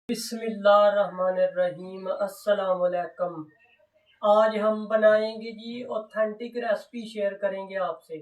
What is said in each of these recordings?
बिस्मिल्लाहिर्रहमानिर्रहीम। अस्सलाम वालेकुम। आज हम बनाएंगे जी ऑथेंटिक रेसिपी शेयर करेंगे आपसे।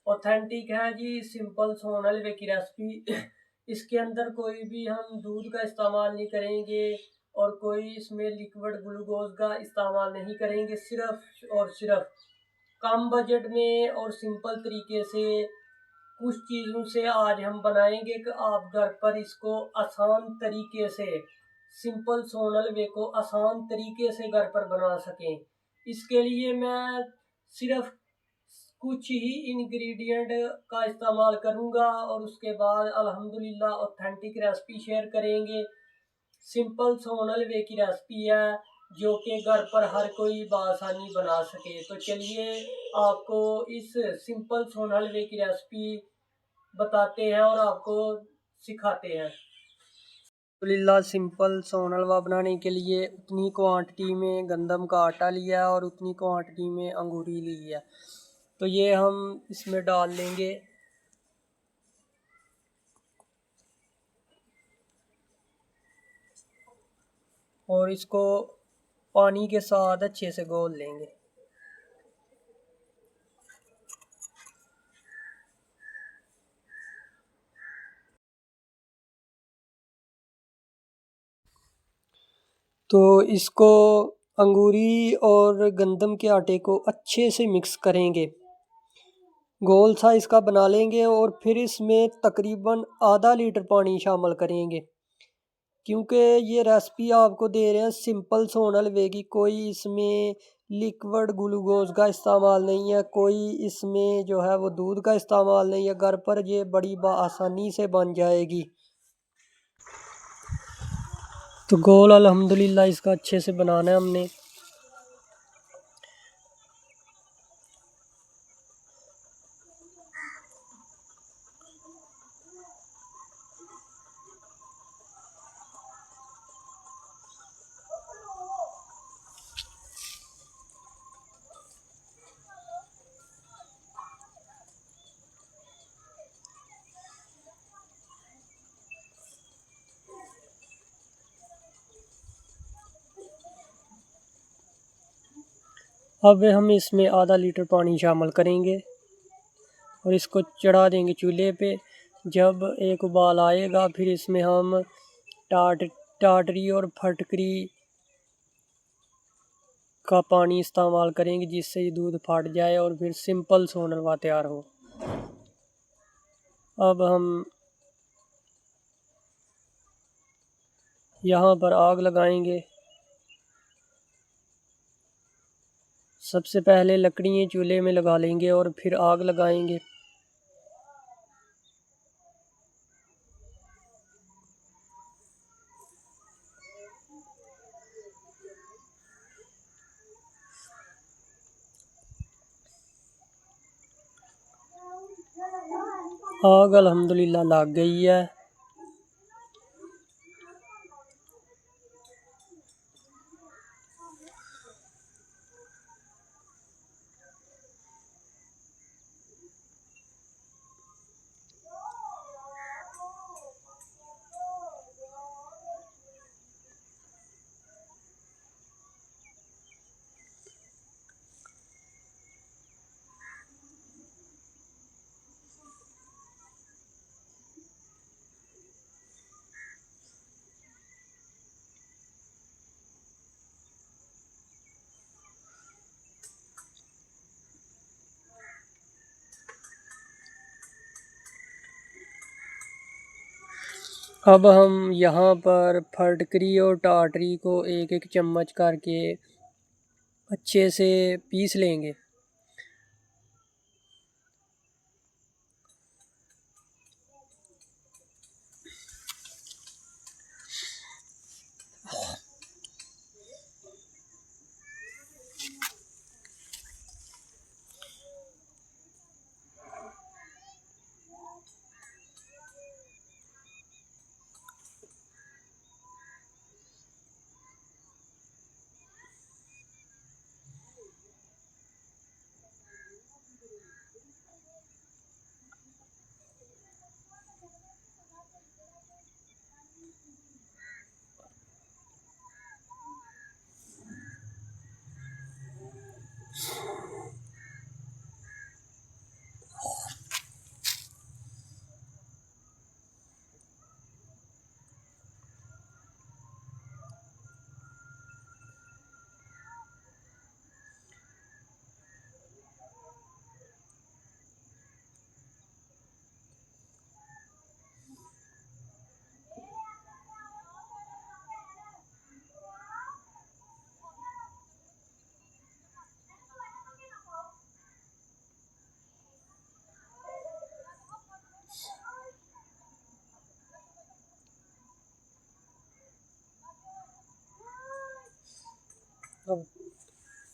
ऑथेंटिक है जी सिंपल सोन हलवे की रेसिपी। इसके अंदर कोई भी हम दूध का इस्तेमाल नहीं करेंगे और कोई इसमें लिक्विड ग्लूकोज का इस्तेमाल नहीं करेंगे। सिर्फ और सिर्फ कम बजट में और सिंपल तरीके से कुछ चीज़ों से आज हम बनाएंगे कि आप घर पर इसको आसान तरीके से सिंपल सोन हलवे को आसान तरीके से घर पर बना सकें। इसके लिए मैं सिर्फ कुछ ही इंग्रेडिएंट का इस्तेमाल करूंगा और उसके बाद अल्हम्दुलिल्लाह ऑथेंटिक रेसिपी शेयर करेंगे। सिंपल सोन हलवे की रेसिपी है जो कि घर पर हर कोई बआसानी बना सके। तो चलिए आपको इस सिंपल सोन हलवे की रेसिपी बताते हैं और आपको सिखाते हैं। अल्हम्दुलिल्लाह सिंपल सोन हलवा बनाने के लिए उतनी क्वांटिटी में गंदम का आटा लिया है और उतनी क्वांटिटी में अंगूरी ली है। तो ये हम इसमें डाल लेंगे और इसको पानी के साथ अच्छे से घोल लेंगे। तो इसको अंगूरी और गंदम के आटे को अच्छे से मिक्स करेंगे, गोल सा इसका बना लेंगे और फिर इसमें तकरीबन आधा लीटर पानी शामिल करेंगे। क्योंकि ये रेसिपी आपको दे रहे हैं सिंपल सोन हलवे की, कोई इसमें लिक्विड ग्लूकोज का इस्तेमाल नहीं है, कोई इसमें जो है वो दूध का इस्तेमाल नहीं है। घर पर ये बड़ी आसानी से बन जाएगी। तो गोल अल्हम्दुलिल्लाह इसका अच्छे से बनाना है हमने। अब हम इसमें आधा लीटर पानी शामिल करेंगे और इसको चढ़ा देंगे चूल्हे पे। जब एक उबाल आएगा फिर इसमें हम टाटरी और फटकरी का पानी इस्तेमाल करेंगे जिससे ये दूध फट जाए और फिर सिंपल सोन हलवा तैयार हो। अब हम यहाँ पर आग लगाएंगे। सबसे पहले लकड़ियाँ चूल्हे में लगा लेंगे और फिर आग लगाएंगे। आग अल्हम्दुलिल्लाह लग गई है। अब हम यहाँ पर फटकरी और टाटरी को एक एक चम्मच करके अच्छे से पीस लेंगे। अब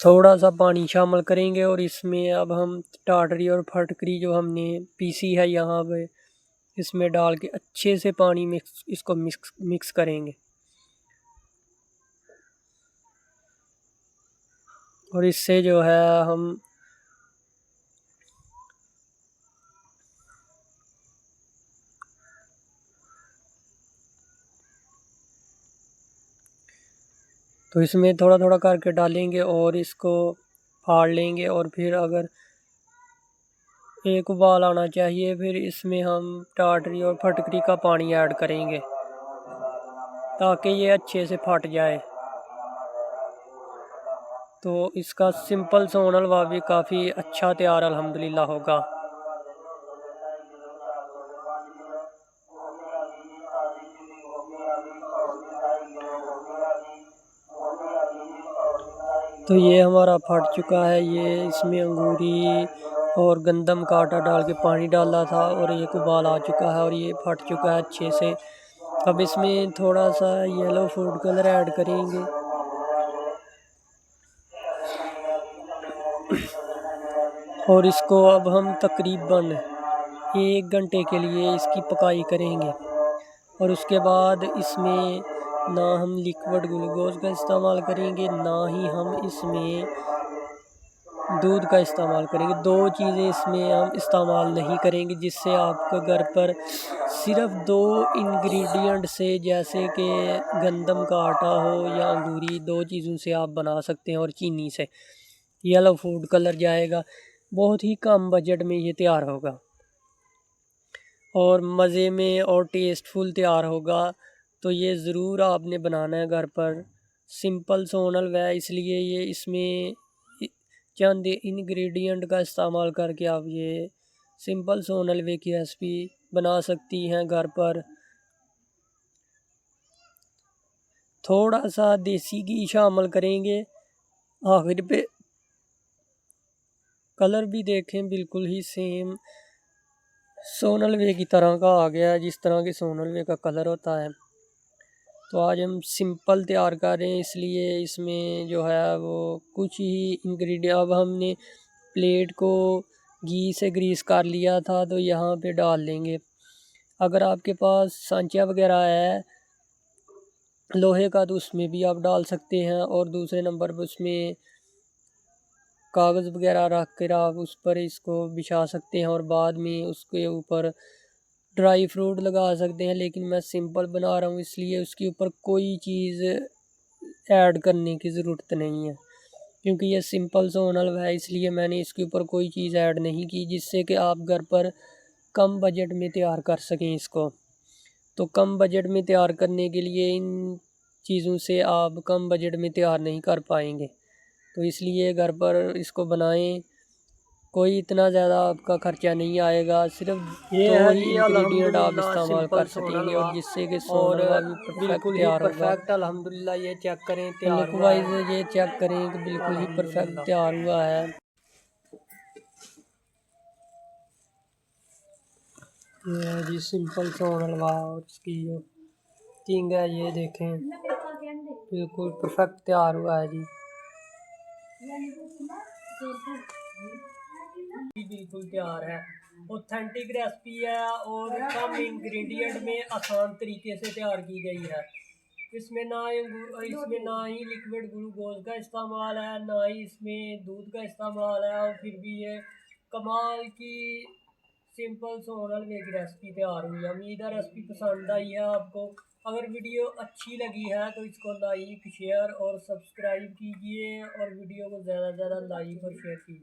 थोड़ा सा पानी शामिल करेंगे और इसमें अब हम टाटरी और फटकरी जो हमने पीसी है यहाँ पे इसमें डाल के अच्छे से पानी इसको मिक्स करेंगे। और इससे जो है हम तो इसमें थोड़ा थोड़ा करके डालेंगे और इसको फाड़ लेंगे। और फिर अगर एक उबाल आना चाहिए फिर इसमें हम टाटरी और फटकरी का पानी ऐड करेंगे ताकि ये अच्छे से फट जाए। तो इसका सिंपल सोन हलवा भी काफ़ी अच्छा तैयार अल्हम्दुलिल्लाह होगा। तो ये हमारा फट चुका है। ये इसमें अंगूरी और गंदम का आटा डाल के पानी डाला था और एक उबाल आ चुका है और ये फट चुका है अच्छे से। अब इसमें थोड़ा सा येलो फूड कलर ऐड करेंगे और इसको अब हम तकरीबन 1 घंटे के लिए इसकी पकाई करेंगे। और उसके बाद इसमें ना हम लिक्विड ग्लूकोज का इस्तेमाल करेंगे ना ही हम इसमें दूध का इस्तेमाल करेंगे। 2 चीज़ें इसमें हम इस्तेमाल नहीं करेंगे जिससे आपके घर पर सिर्फ 2 इंग्रेडिएंट से जैसे कि गंदम का आटा हो या अंगूरी 2 चीज़ों से आप बना सकते हैं और चीनी से। येलो फूड कलर जाएगा। बहुत ही कम बजट में ये तैयार होगा और मज़े में और टेस्टफुल तैयार होगा। तो ये ज़रूर आपने बनाना है घर पर। सिंपल सोन हलवा है इसलिए ये इसमें चंद इंग्रेडिएंट का इस्तेमाल करके आप ये सिंपल सोन हलवे की रेसिपी बना सकती हैं घर पर। थोड़ा सा देसी घी शामिल करेंगे आखिर पे। कलर भी देखें बिल्कुल ही सेम सोन हलवे की तरह का आ गया है जिस तरह के सोन हलवे का कलर होता है। तो आज हम सिंपल तैयार कर रहे हैं इसलिए इसमें जो है वो कुछ ही इंग्रेडिएंट। अब हमने प्लेट को घी से ग्रीस कर लिया था तो यहाँ पे डाल देंगे। अगर आपके पास सांचा वगैरह है लोहे का तो उसमें भी आप डाल सकते हैं। और दूसरे नंबर पर उसमें कागज़ वगैरह रख कर आप उस पर इसको बिछा सकते हैं और बाद में उसके ऊपर ड्राई फ्रूट लगा सकते हैं। लेकिन मैं सिंपल बना रहा हूँ इसलिए उसके ऊपर कोई चीज़ ऐड करने की ज़रूरत नहीं है क्योंकि ये सिंपल सोन हलवा है इसलिए मैंने इसके ऊपर कोई चीज़ ऐड नहीं की जिससे कि आप घर पर कम बजट में तैयार कर सकें इसको। तो कम बजट में तैयार करने के लिए इन चीज़ों से आप कम बजट में तैयार नहीं कर पाएंगे। तो इसलिए घर पर इसको बनाएं। कोई इतना ज़्यादा आपका खर्चा नहीं आएगा। सिर्फ ये 2 है ही जी इंग्रेडिएंट आप अल्हम्दुलिल्लाह इस्तेमाल कर सिंपल सोन सकेंगे हलवा और जिससे कि सोन और हलवा भी परफेक्ट बिल्कुल ही तैयार होगा। परफेक्ट अल्हम्दुलिल्लाह। ये चेक करें तो तैयार लुक हुआ वाइज है ये चेक करें कि बिल्कुल ही परफेक्ट अल्हम्दुलिल्लाह। तैयार हुआ है। ये है जी सिंपल सोन हलवा और इसकी जो किंग है ये देखें बिल्कुल परफेक्ट तैयार हुआ है जी। बिल्कुल तैयार है। ऑथेंटिक रेसिपी है और कम इंग्रेडिएंट में आसान तरीके से तैयार की गई है। इसमें ना ही लिक्विड ग्लूकोज का इस्तेमाल है ना ही इसमें दूध का इस्तेमाल है। और फिर भी ये कमाल की सिंपल सोन हलवे की रेसिपी तैयार हुई है। उम्मीद है रेसिपी पसंद आई है आपको। अगर वीडियो अच्छी लगी है तो इसको लाइक शेयर और सब्सक्राइब कीजिए और वीडियो को ज़्यादा से ज़्यादा लाइक और शेयर कीजिए।